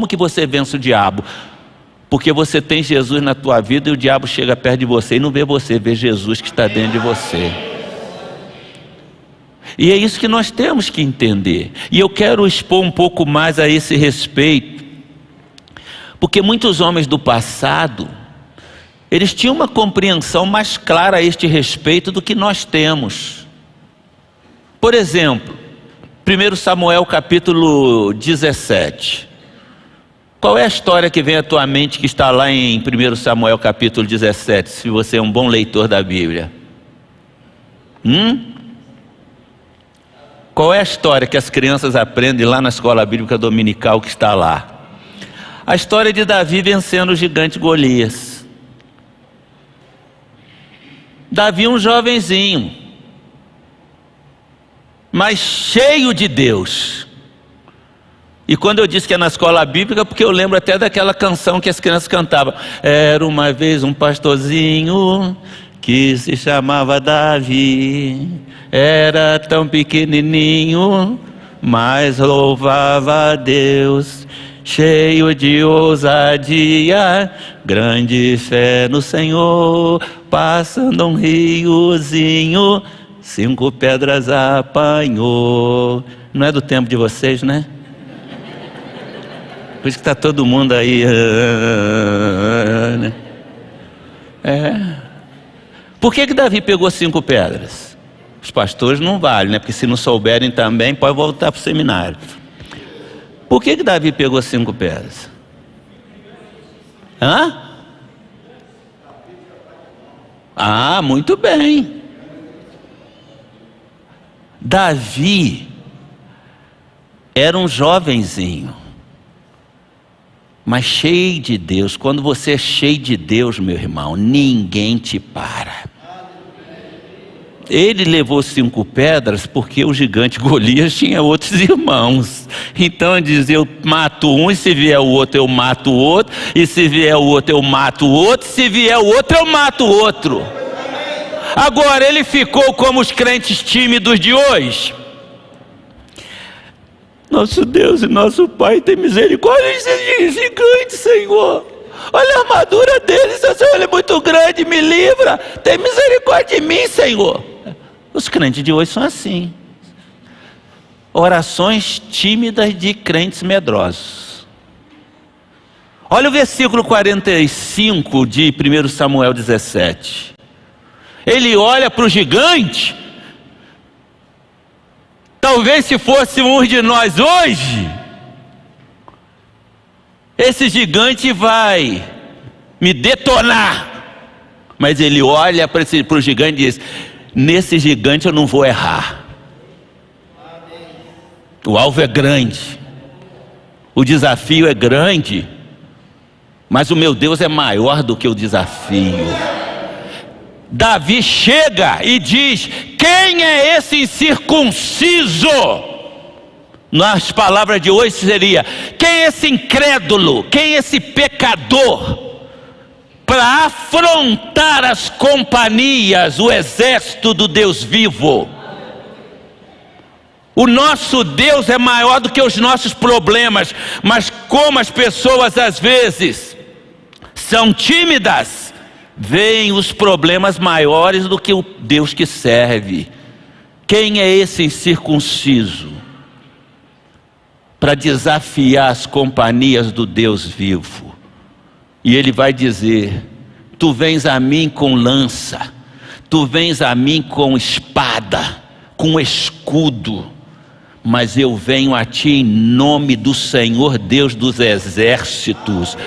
que você vence o diabo? Porque você tem Jesus na tua vida e o diabo chega perto de você e não vê você, vê Jesus que está dentro de você. E é isso que nós temos que entender. E eu quero expor um pouco mais a esse respeito, porque muitos homens do passado, eles tinham uma compreensão mais clara a este respeito do que nós temos. Por exemplo, 1 Samuel capítulo 17. Qual é a história que vem à tua mente que está lá em 1 Samuel capítulo 17, se você é um bom leitor da Bíblia? Qual é a história que as crianças aprendem lá na escola bíblica dominical que está lá? A história de Davi vencendo o gigante Golias. Davi um jovenzinho, mas cheio de Deus. E quando eu disse que é na escola bíblica, porque eu lembro até daquela canção que as crianças cantavam. Era uma vez um pastorzinho que se chamava Davi, era tão pequenininho, mas louvava a Deus, cheio de ousadia, grande fé no Senhor, passando um riozinho, 5 pedras apanhou. Não é do tempo de vocês, né? Por isso que está todo mundo aí. Por que Davi pegou 5 pedras? Os pastores não valem, né? Porque se não souberem também, pode voltar para o seminário. Por que Davi pegou 5 pedras? Muito bem. Davi era um jovenzinho, mas cheio de Deus. Quando você é cheio de Deus, meu irmão, ninguém te para. Ele levou 5 pedras porque o gigante Golias tinha outros irmãos. Então ele dizia: eu mato um, e se vier o outro eu mato o outro, e se vier o outro eu mato o outro, se vier o outro eu mato o outro. Agora ele ficou como os crentes tímidos de hoje. Nosso Deus e nosso Pai tem misericórdia desse gigante, Senhor. Olha a armadura dele, Senhor, ele é muito grande, me livra. Tem misericórdia de mim, Senhor. Os crentes de hoje são assim. Orações tímidas de crentes medrosos. Olha o versículo 45 de 1 Samuel 17. Ele olha para o gigante. Talvez se fosse um de nós hoje, esse gigante vai me detonar. Mas ele olha para o gigante e diz: nesse gigante eu não vou errar. O alvo é grande, o desafio é grande, mas o meu Deus é maior do que o desafio. Davi chega e diz: quem é esse incircunciso? Nas palavras de hoje seria: quem é esse incrédulo? Quem é esse pecador? Para afrontar as companhias, o exército do Deus vivo. O nosso Deus é maior do que os nossos problemas, mas como as pessoas às vezes são tímidas, veem os problemas maiores do que o Deus que serve. Quem é esse incircunciso para desafiar as companhias do Deus vivo? E ele vai dizer: tu vens a mim com lança, tu vens a mim com espada, com escudo, mas eu venho a ti em nome do Senhor Deus dos exércitos,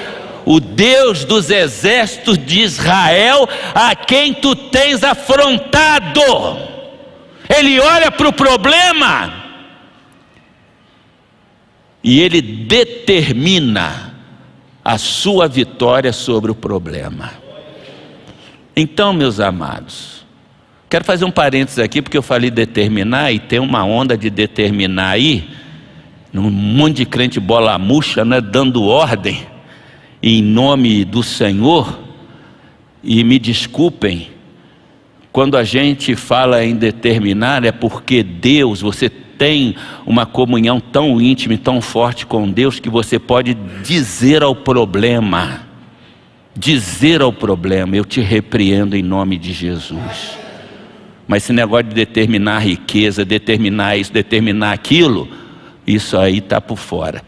o Deus dos exércitos de Israel, a quem tu tens afrontado. Ele olha para o problema e ele determina a sua vitória sobre o problema. Então, meus amados, quero fazer um parênteses aqui, porque eu falei determinar, e tem uma onda de determinar aí, um monte de crente bola murcha, né, dando ordem em nome do Senhor. E me desculpem, quando a gente fala em determinar, é porque Deus, você tem uma comunhão tão íntima e tão forte com Deus que você pode dizer ao problema, eu te repreendo em nome de Jesus. Mas esse negócio de determinar a riqueza, determinar isso, determinar aquilo, isso aí está por fora,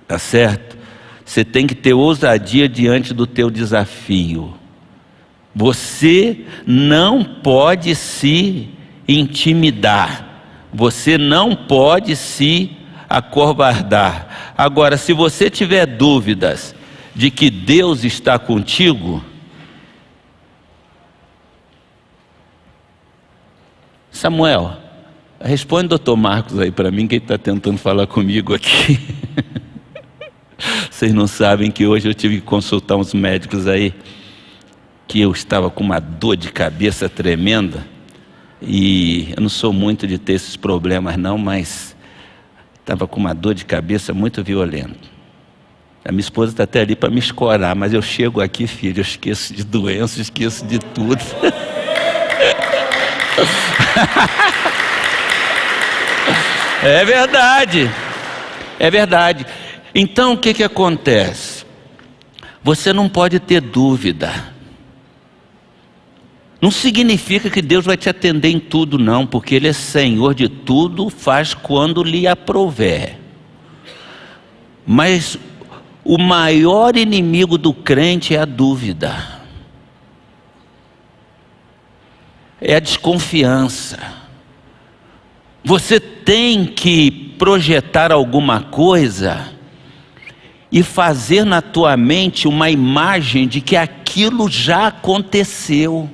tá certo? Você tem que ter ousadia diante do teu desafio. Você não pode se intimidar, você não pode se acovardar. Agora, se você tiver dúvidas de que Deus está contigo, Samuel, responde doutor Marcos aí para mim, que ele está tentando falar comigo aqui. Vocês não sabem que hoje eu tive que consultar uns médicos aí, que eu estava com uma dor de cabeça tremenda, e eu não sou muito de ter esses problemas não, mas estava com uma dor de cabeça muito violenta. A minha esposa está até ali para me escorar, mas eu chego aqui, filho, eu esqueço de doença, esqueço de tudo. É verdade, é verdade. Então o que acontece? Você não pode ter dúvida. Não significa que Deus vai te atender em tudo não, porque Ele é Senhor de tudo, faz quando lhe aprouver. Mas o maior inimigo do crente é a dúvida, é a desconfiança. Você tem que projetar alguma coisa e fazer na tua mente uma imagem de que aquilo já aconteceu.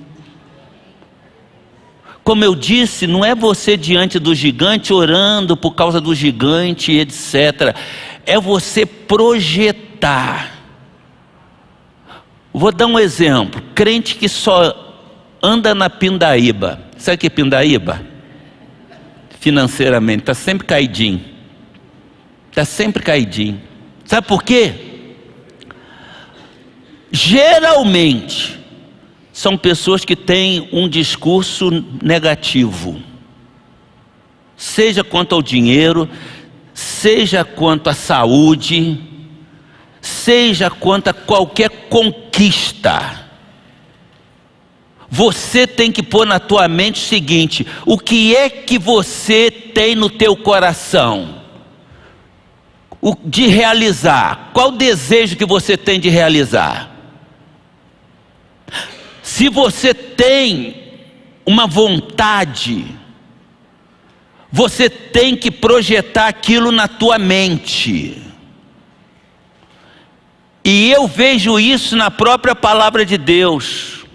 Como eu disse, não é você diante do gigante orando por causa do gigante, etc. É você projetar. Vou dar um exemplo. Crente que só anda na pindaíba. Sabe o que é pindaíba? Financeiramente, está sempre caidinho. Está sempre caidinho. Sabe por quê? Geralmente são pessoas que têm um discurso negativo, seja quanto ao dinheiro, seja quanto à saúde, seja quanto a qualquer conquista. Você tem que pôr na tua mente o seguinte: o que é que você tem no teu coração de realizar? Qual o desejo que você tem de realizar? Se você tem uma vontade, você tem que projetar aquilo na tua mente. E eu vejo isso na própria palavra de Deus.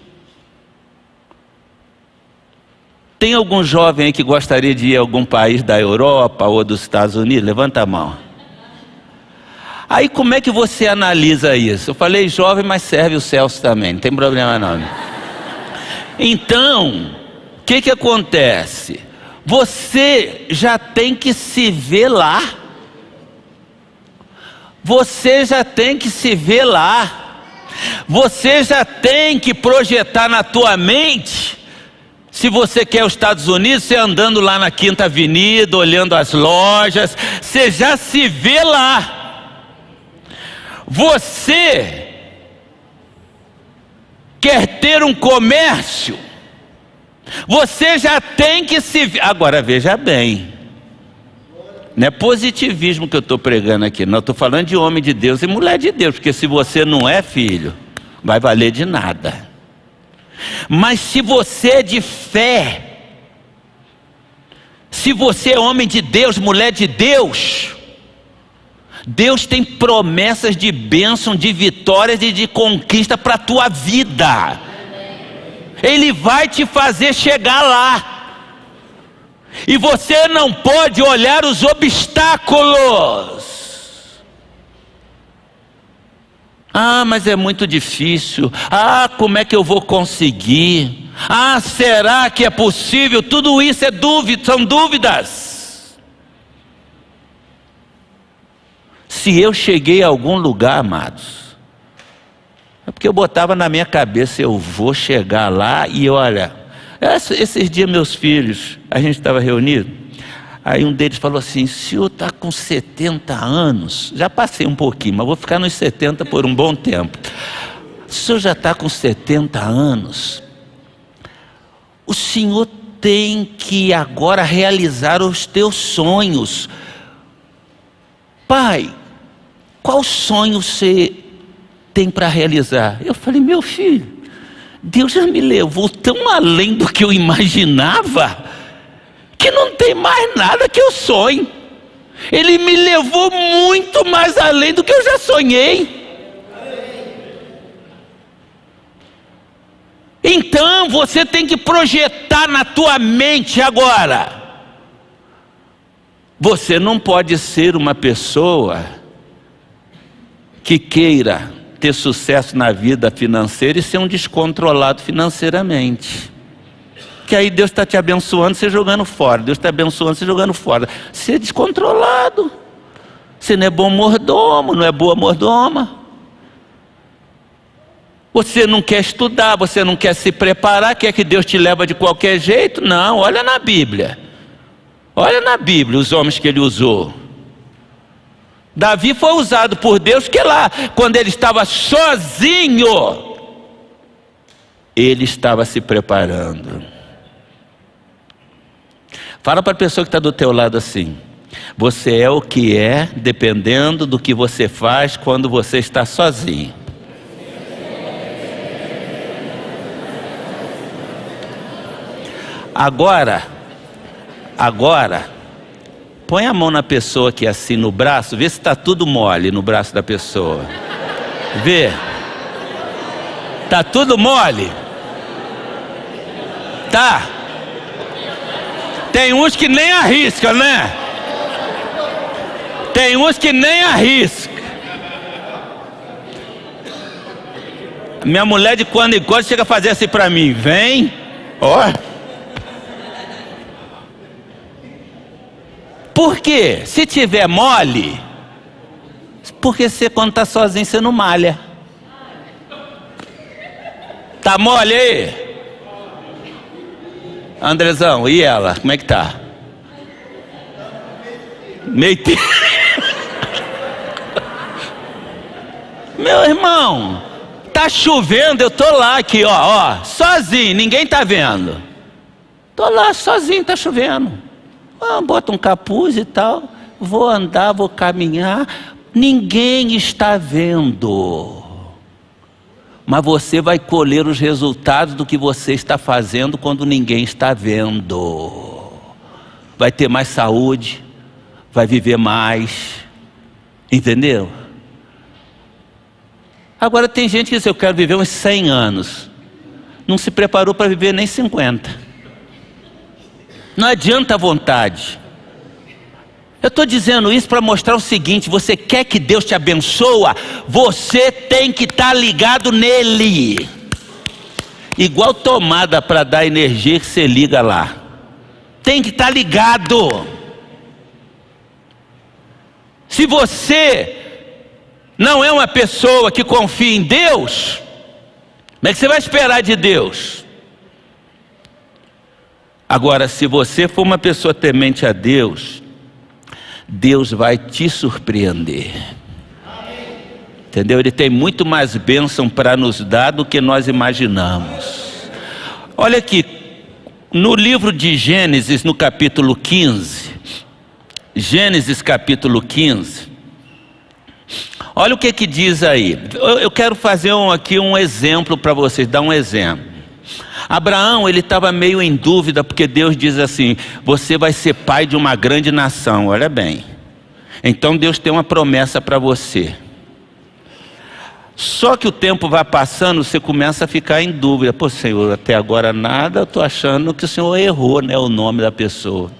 Tem algum jovem aí que gostaria de ir a algum país da Europa ou dos Estados Unidos? Levanta a mão. Aí como é que você analisa isso? Eu falei jovem, mas serve o Celso também, não tem problema não. Então, o que acontece? Você já tem que se ver lá. Você já tem que se ver lá. Você já tem que projetar na tua mente. Se você quer os Estados Unidos, você andando lá na Quinta Avenida, olhando as lojas, você já se vê lá. Você quer ter um comércio, você já tem que se ver. Agora veja bem, não é positivismo que eu estou pregando aqui, não, estou falando de homem de Deus e mulher de Deus, porque se você não é filho, vai valer de nada. Mas se você é de fé, se você é homem de Deus, mulher de Deus, Deus tem promessas de bênção, de vitórias e de conquista para a tua vida. Ele vai te fazer chegar lá. E você não pode olhar os obstáculos. Ah, mas é muito difícil. Ah, como é que eu vou conseguir? Ah, será que é possível? Tudo isso é dúvida, são dúvidas. Se eu cheguei a algum lugar, amados, é porque eu botava na minha cabeça, eu vou chegar lá. E olha, esses dias meus filhos, a gente estava reunido, Aí um deles falou assim: o senhor está com 70 anos, já passei um pouquinho, mas vou ficar nos 70 por um bom tempo. O senhor já está com 70 anos, o senhor tem que agora realizar os teus sonhos. Pai, qual sonho você tem para realizar? Eu falei: meu filho, Deus já me levou tão além do que eu imaginava, que não tem mais nada que eu sonhe. Ele me levou muito mais além do que eu já sonhei. Então você tem que projetar na tua mente agora. Você não pode ser uma pessoa que queira ter sucesso na vida financeira e ser um descontrolado financeiramente. Que aí Deus está te abençoando, você jogando fora. Deus está abençoando, você jogando fora. Você é descontrolado. Você não é bom mordomo, não é boa mordoma. Você não quer estudar, você não quer se preparar, quer que Deus te leve de qualquer jeito. Não, olha na Bíblia. Olha na Bíblia os homens que ele usou. Davi foi usado por Deus, que lá, quando ele estava sozinho, ele estava se preparando. Fala para a pessoa que está do teu lado assim: você é o que é, dependendo do que você faz quando você está sozinho. Agora, põe a mão na pessoa aqui assim no braço, vê se está tudo mole no braço da pessoa. Vê. Está tudo mole? Tá. Tem uns que nem arrisca, né? Tem uns que nem arrisca. Minha mulher de quando em quando chega a fazer assim pra mim: vem, ó. Por quê? Se tiver mole, porque você quando está sozinho você não malha. Tá mole aí? Andrezão, e ela? Como é que tá? Meio Meu irmão, tá chovendo, eu tô lá aqui, ó, sozinho, ninguém tá vendo. Tô lá sozinho, tá chovendo. Bota um capuz e tal, vou andar, vou caminhar, ninguém está vendo. Mas você vai colher os resultados do que você está fazendo quando ninguém está vendo. Vai ter mais saúde, vai viver mais, entendeu? Agora tem gente que diz: eu quero viver uns 100 anos. Não se preparou para viver nem 50. Não adianta a vontade. Eu estou dizendo isso para mostrar o seguinte: você quer que Deus te abençoe, você tem que estar ligado nele. Igual tomada para dar energia que você liga lá. Tem que estar ligado. Se você não é uma pessoa que confia em Deus, como é que você vai esperar de Deus? Agora, se você for uma pessoa temente a Deus, Deus vai te surpreender. Entendeu? Ele tem muito mais bênção para nos dar do que nós imaginamos. Olha aqui, no livro de Gênesis, no capítulo 15, Gênesis capítulo 15, olha o que diz aí. Eu quero fazer aqui um exemplo para vocês, dar um exemplo. Abraão, ele estava meio em dúvida, porque Deus diz assim: você vai ser pai de uma grande nação. Olha bem, então Deus tem uma promessa para você. Só que o tempo vai passando, você começa a ficar em dúvida: pô, Senhor, até agora nada, eu estou achando que o Senhor errou, né, o nome da pessoa.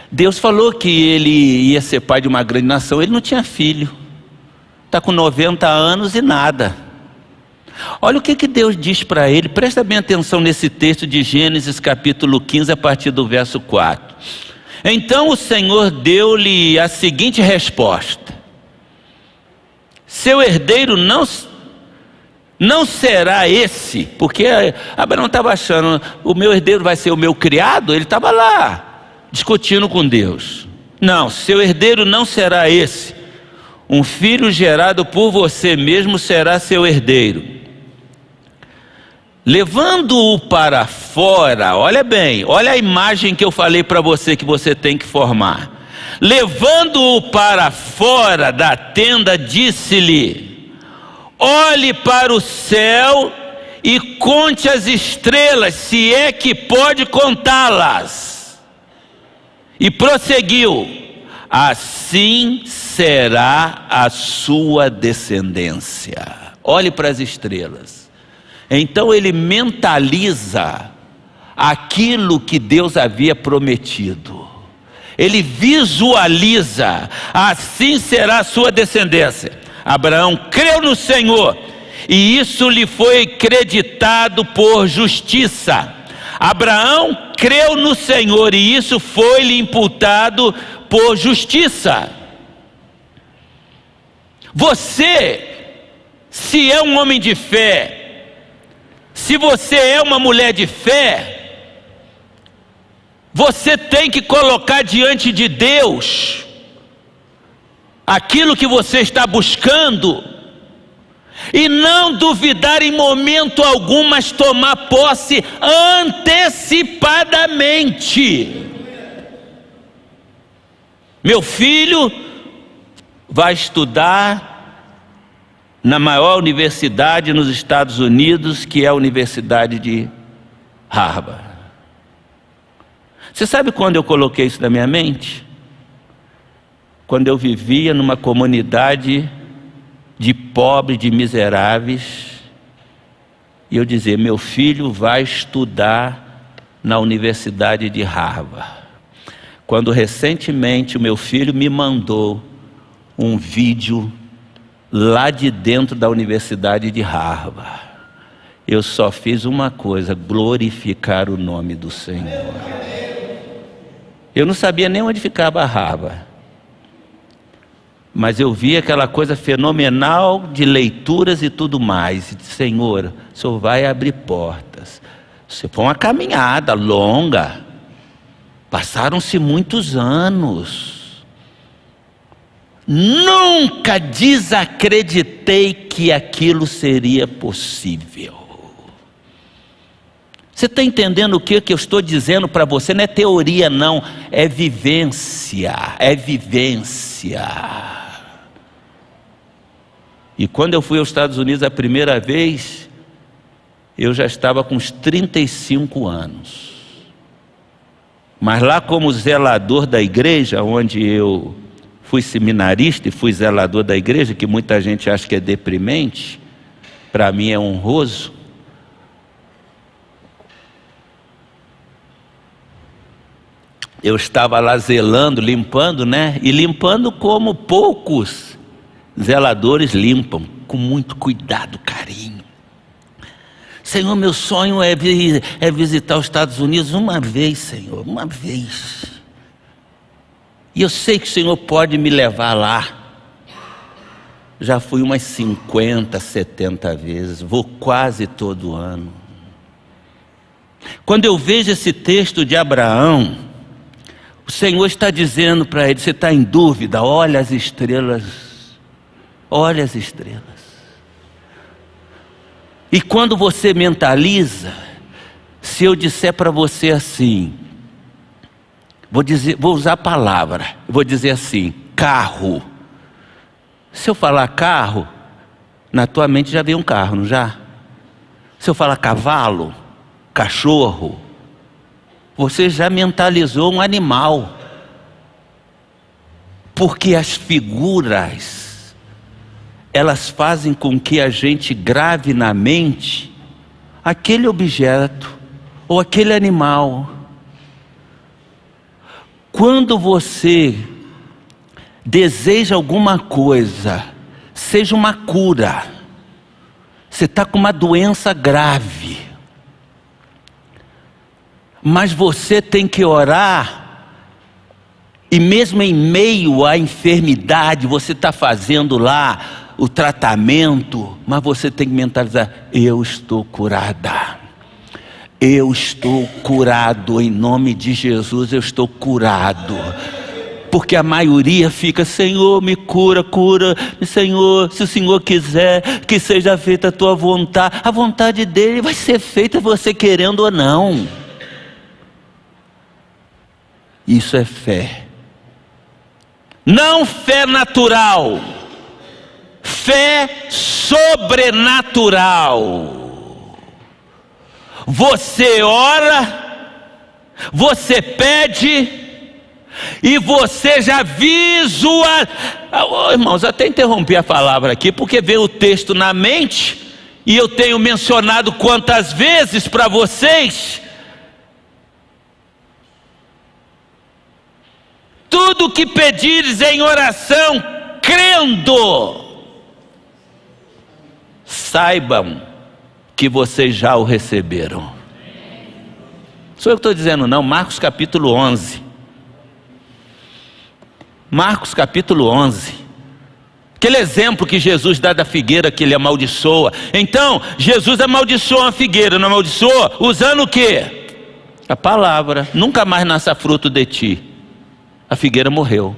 Deus falou que ele ia ser pai de uma grande nação, ele não tinha filho, está com 90 anos e nada. Olha o que Deus diz para ele, presta bem atenção nesse texto de Gênesis capítulo 15, a partir do verso 4. Então o Senhor deu-lhe a seguinte resposta: seu herdeiro não será esse, porque Abraão estava achando: o meu herdeiro vai ser o meu criado. Ele estava lá discutindo com Deus. Não, seu herdeiro não será esse. Um filho gerado por você mesmo será seu herdeiro. Levando-o para fora, olha bem, olha a imagem que eu falei para você que você tem que formar. Levando-o para fora da tenda, disse-lhe: olhe para o céu e conte as estrelas, se é que pode contá-las. E prosseguiu: assim será a sua descendência. Olhe para as estrelas. Então ele mentaliza aquilo que Deus havia prometido. Ele visualiza: assim será a sua descendência. Abraão creu no Senhor, e isso lhe foi creditado por justiça. Abraão creu no Senhor, e isso foi-lhe imputado por justiça. Você, se é um homem de fé, se você é uma mulher de fé, você tem que colocar diante de Deus aquilo que você está buscando e não duvidar em momento algum, mas tomar posse antecipadamente. Meu filho vai estudar na maior universidade nos Estados Unidos, que é a Universidade de Harvard. Você sabe quando eu coloquei isso na minha mente? Quando eu vivia numa comunidade de pobres, de miseráveis, e eu dizia: meu filho vai estudar na Universidade de Harvard. Quando recentemente o meu filho me mandou um vídeo lá de dentro da Universidade de Harvard, eu só fiz uma coisa: glorificar o nome do Senhor. Eu não sabia nem onde ficava Harvard, mas eu vi aquela coisa fenomenal de leituras e tudo mais, e disse: Senhor, o Senhor vai abrir portas. Isso foi uma caminhada longa, passaram-se muitos anos. Nunca desacreditei que aquilo seria possível. Você está entendendo o que eu estou dizendo para você? Não é teoria não, é vivência, é vivência. E quando eu fui aos Estados Unidos a primeira vez, eu já estava com uns 35 anos. Mas lá, como zelador da igreja, onde eu fui seminarista e fui zelador da igreja, que muita gente acha que é deprimente, para mim é honroso. Eu estava lá zelando, limpando, né? E limpando como poucos zeladores limpam, com muito cuidado, carinho. Senhor, meu sonho é visitar os Estados Unidos uma vez, Senhor, uma vez. E eu sei que o Senhor pode me levar lá. Já fui umas 50, 70 vezes, vou quase todo ano. Quando eu vejo esse texto de Abraão, o Senhor está dizendo para ele: você está em dúvida? Olha as estrelas, olha as estrelas. E quando você mentaliza, se eu disser para você assim, vou usar a palavra, vou dizer assim: carro. Se eu falar carro, na tua mente já veio um carro, não já? Se eu falar cavalo, cachorro, você já mentalizou um animal. Porque as figuras, elas fazem com que a gente grave na mente aquele objeto ou aquele animal. Quando você deseja alguma coisa, seja uma cura, você está com uma doença grave, mas você tem que orar, e mesmo em meio à enfermidade, você está fazendo lá o tratamento, mas você tem que mentalizar: eu estou curada, Eu estou curado, em nome de Jesus eu estou curado. Porque a maioria fica: Senhor, me cura, cura, Senhor, se o Senhor quiser que seja feita a tua vontade. A vontade dele vai ser feita você querendo ou não. Isso é fé. Não fé natural, fé sobrenatural. Você ora, você pede, e você já visualiza. Irmãos, até interrompi a palavra aqui, porque veio o texto na mente, e eu tenho mencionado quantas vezes para vocês. Tudo que pedires em oração, crendo, saibam que vocês já o receberam. Sou eu que estou dizendo não, Marcos capítulo 11. Marcos capítulo 11. Aquele exemplo que Jesus dá da figueira que ele amaldiçoa. Então, Jesus amaldiçoa uma figueira, não amaldiçoa? Usando o quê? A palavra. Nunca mais nasça fruto de ti. A figueira morreu.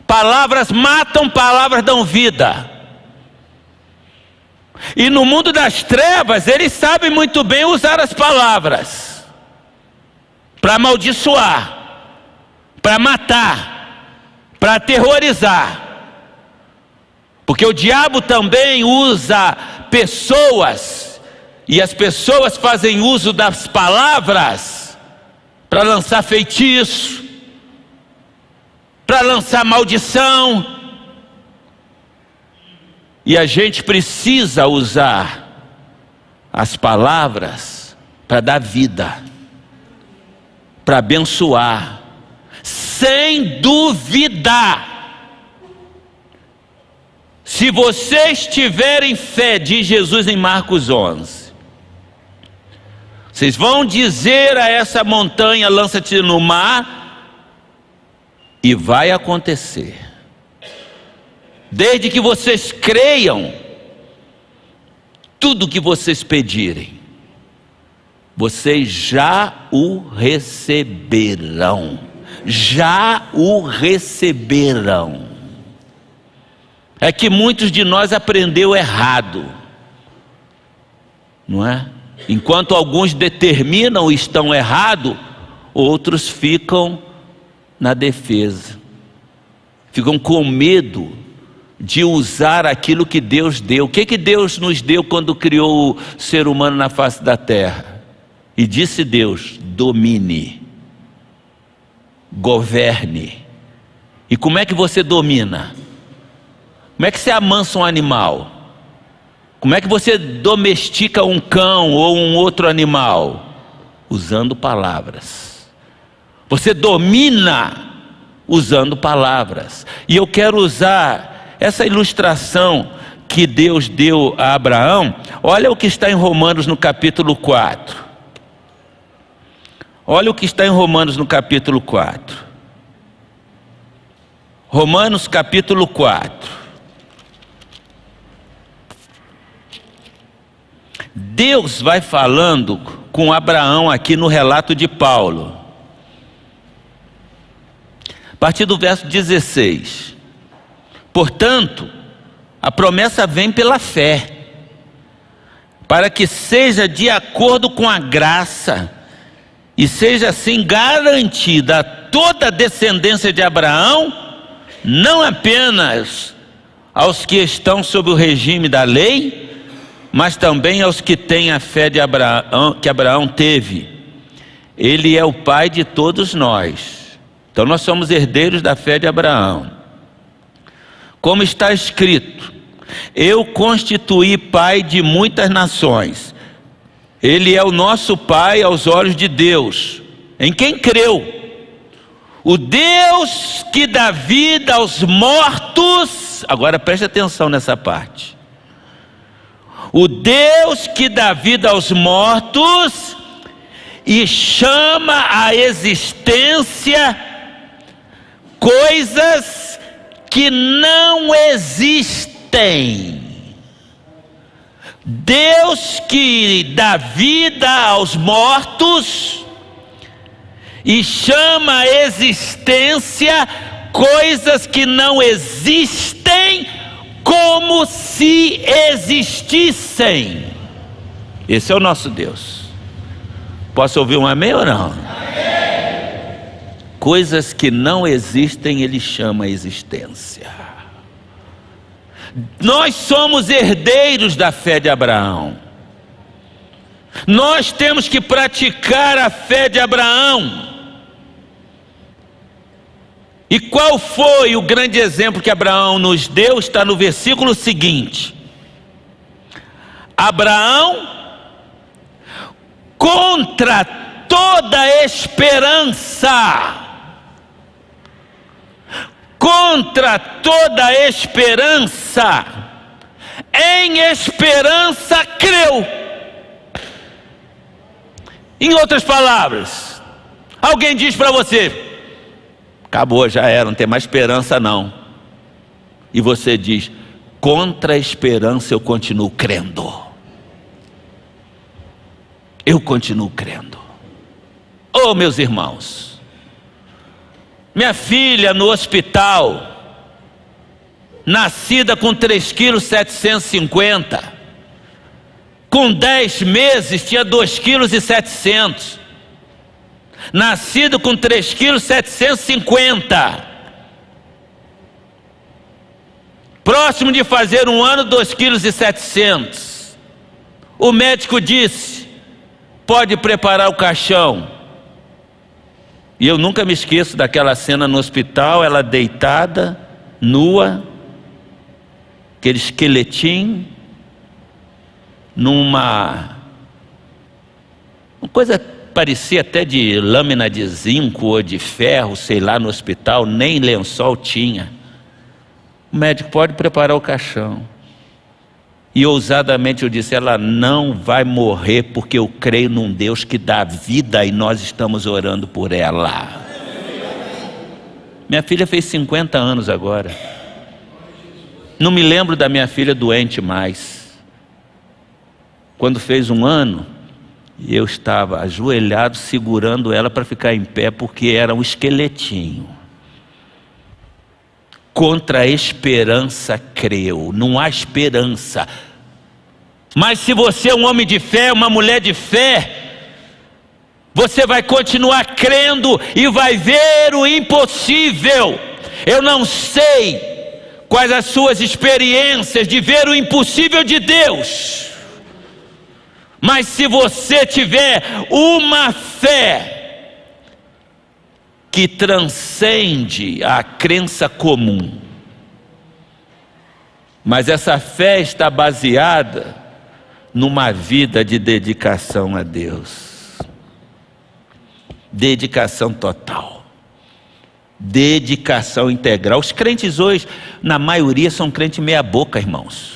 Palavras matam, palavras dão vida. E no mundo das trevas, eles sabem muito bem usar as palavras para amaldiçoar, para matar, para aterrorizar. Porque o diabo também usa pessoas, e as pessoas fazem uso das palavras para lançar feitiço, para lançar maldição. E a gente precisa usar as palavras para dar vida, para abençoar, sem duvidar. Se vocês tiverem fé, diz Jesus em Marcos 11, vocês vão dizer a essa montanha: lança-te no mar, e vai acontecer. Desde que vocês creiam, tudo que vocês pedirem, vocês já o receberão. Já o receberão. É que muitos de nós aprendeu errado, não é? Enquanto alguns determinam e estão errados, outros ficam na defesa, ficam com medo de usar aquilo que Deus deu. O que Deus nos deu quando criou o ser humano na face da terra? E disse Deus: domine, governe. E como é que você domina? Como é que você amansa um animal? Como é que você domestica um cão ou um outro animal? Usando palavras. Você domina usando palavras. E eu quero usar essa ilustração que Deus deu a Abraão. Olha o que está em Romanos no capítulo 4. Olha o que está em Romanos no capítulo 4. Romanos capítulo 4. Deus vai falando com Abraão aqui no relato de Paulo. A partir do verso 16. Portanto, a promessa vem pela fé, para que seja de acordo com a graça, e seja assim garantida a toda a descendência de Abraão, não apenas aos que estão sob o regime da lei, mas também aos que têm a fé de Abraão, que Abraão teve. Ele é o pai de todos nós. Então nós somos herdeiros da fé de Abraão. Como está escrito: eu constituí pai de muitas nações. Ele é o nosso pai aos olhos de Deus, em quem creu. O Deus que dá vida aos mortos. Agora preste atenção nessa parte. O Deus que dá vida aos mortos e chama à existência coisas que não existem. Deus que dá vida aos mortos e chama à existência coisas que não existem como se existissem. Esse é o nosso Deus. Posso ouvir um amém ou não? Amém. Coisas que não existem, Ele chama à existência. Nós somos herdeiros da fé de Abraão. Nós temos que praticar a fé de Abraão. E qual foi o grande exemplo que Abraão nos deu? Está no versículo seguinte. Abraão, contra toda esperança, em esperança creu. Em outras palavras, alguém diz para você: acabou, já era, não tem mais esperança não. E você diz: contra a esperança eu continuo crendo. Eu continuo crendo. Oh, meus irmãos, minha filha no hospital, nascida com 3,750 kg, com 10 meses tinha 2,7 kg, nascido com 3,750 kg, próximo de fazer um ano, 2,7 kg. O médico disse: pode preparar o caixão. E eu nunca me esqueço daquela cena no hospital, ela deitada, nua, aquele esqueletinho, uma coisa parecia até de lâmina de zinco ou de ferro, sei lá, no hospital, nem lençol tinha. O médico: pode preparar o caixão. E ousadamente eu disse: ela não vai morrer, porque eu creio num Deus que dá vida e nós estamos orando por ela. Minha filha fez 50 anos agora. Não me lembro da minha filha doente mais. Quando fez um ano, eu estava ajoelhado segurando ela para ficar em pé, porque era um esqueletinho. Contra a esperança creu. Não há esperança. Mas se você é um homem de fé, uma mulher de fé, você vai continuar crendo e vai ver o impossível. Eu não sei quais as suas experiências de ver o impossível de Deus, mas se você tiver uma fé que transcende a crença comum, mas essa fé está baseada numa vida de dedicação a Deus, dedicação total, dedicação integral. Os crentes hoje, na maioria, são crentes meia boca, irmãos.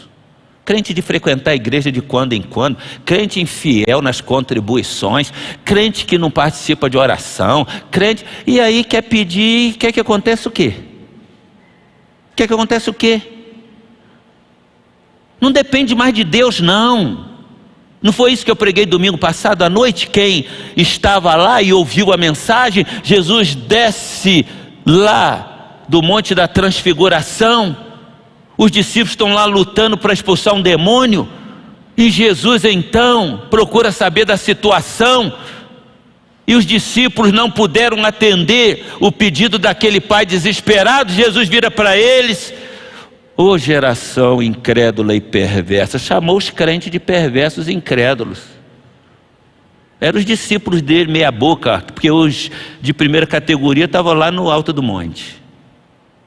Crente de frequentar a igreja de quando em quando, crente infiel nas contribuições, crente que não participa de oração, crente, e aí quer pedir, quer que aconteça o quê? Quer que aconteça o quê? Não depende mais de Deus, não. Não foi isso que eu preguei domingo passado à noite? Quem estava lá e ouviu a mensagem, Jesus desce lá do Monte da Transfiguração, os discípulos estão lá lutando para expulsar um demônio, e Jesus então procura saber da situação, e os discípulos não puderam atender o pedido daquele pai desesperado. Jesus vira para eles: ô geração incrédula e perversa. Chamou os crentes de perversos e incrédulos. Eram os discípulos dele, meia boca, porque os de primeira categoria estavam lá no alto do monte.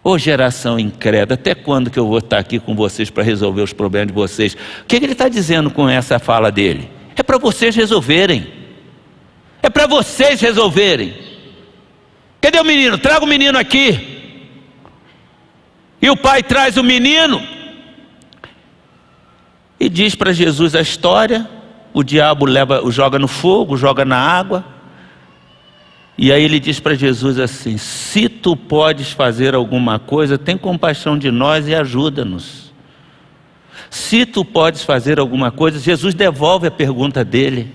Ô geração incrédula, até quando que eu vou estar aqui com vocês para resolver os problemas de vocês? O que ele está dizendo com essa fala dele? É para vocês resolverem. É para vocês resolverem. Cadê o menino? Traga o menino aqui. E o pai traz o menino e diz para Jesus a história. O diabo joga no fogo, joga na água. E aí ele diz para Jesus assim: se tu podes fazer alguma coisa, tem compaixão de nós e ajuda-nos. Se tu podes fazer alguma coisa, Jesus devolve a pergunta dele.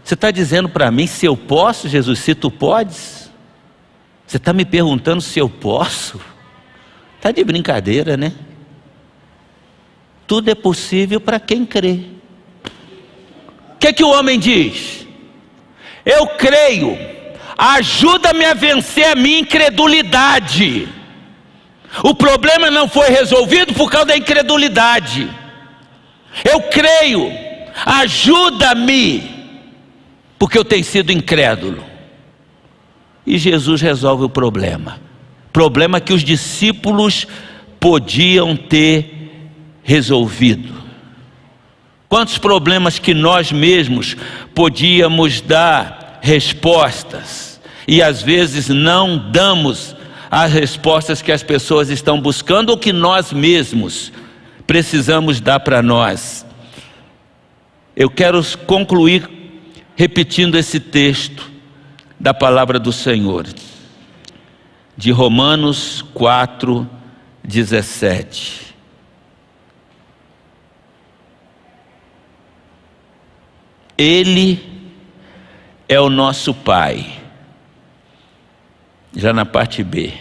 Você está dizendo para mim se eu posso, Jesus, se tu podes? Você está me perguntando se eu posso? Está de brincadeira, né? Tudo é possível para quem crê. O que o homem diz? Eu creio, ajuda-me a vencer a minha incredulidade. O problema não foi resolvido por causa da incredulidade. Eu creio, ajuda-me, porque eu tenho sido incrédulo. E Jesus resolve o problema. Problema que os discípulos podiam ter resolvido. Quantos problemas que nós mesmos podíamos dar respostas, e às vezes não damos as respostas que as pessoas estão buscando, ou que nós mesmos precisamos dar para nós. Eu quero concluir repetindo esse texto da palavra do Senhor, de Romanos 4:17. Ele é o nosso Pai, já na parte B,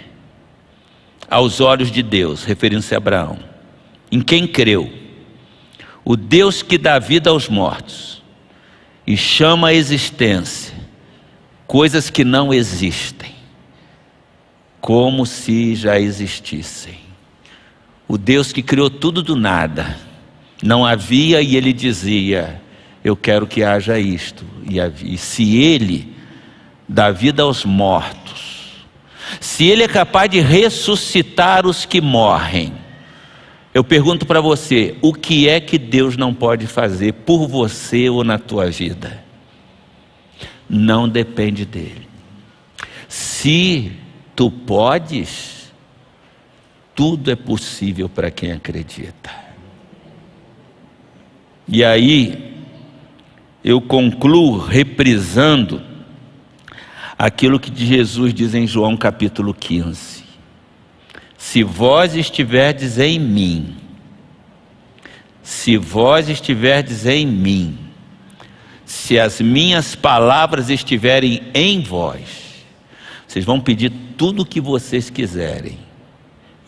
aos olhos de Deus, referindo-se a Abraão, em quem creu, o Deus que dá vida aos mortos e chama à existência coisas que não existem, como se já existissem. O Deus que criou tudo do nada, não havia, e Ele dizia: eu quero que haja isto, e se Ele dá vida aos mortos, se Ele é capaz de ressuscitar os que morrem, eu pergunto para você, o que é que Deus não pode fazer por você ou na tua vida? Não depende dele. Se tu podes, tudo é possível para quem acredita. E aí eu concluo reprisando aquilo que Jesus diz em João capítulo 15. Se vós estiverdes em mim, se vós estiverdes em mim, se as minhas palavras estiverem em vós, vocês vão pedir tudo o que vocês quiserem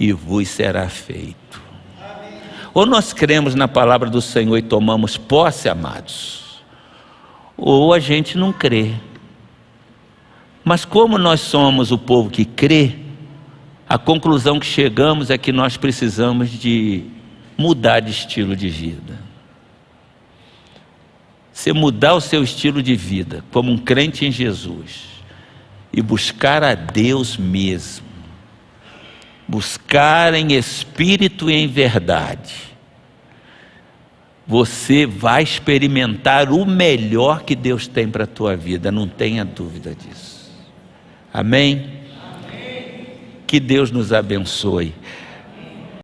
e vos será feito. Amém. Ou nós cremos na palavra do Senhor e tomamos posse, amados, ou a gente não crê. Mas como nós somos o povo que crê, a conclusão que chegamos é que nós precisamos de mudar de estilo de vida. Você mudar o seu estilo de vida como um crente em Jesus e buscar a Deus mesmo, buscar em espírito e em verdade, você vai experimentar o melhor que Deus tem para a tua vida, não tenha dúvida disso. Amém? Que Deus nos abençoe.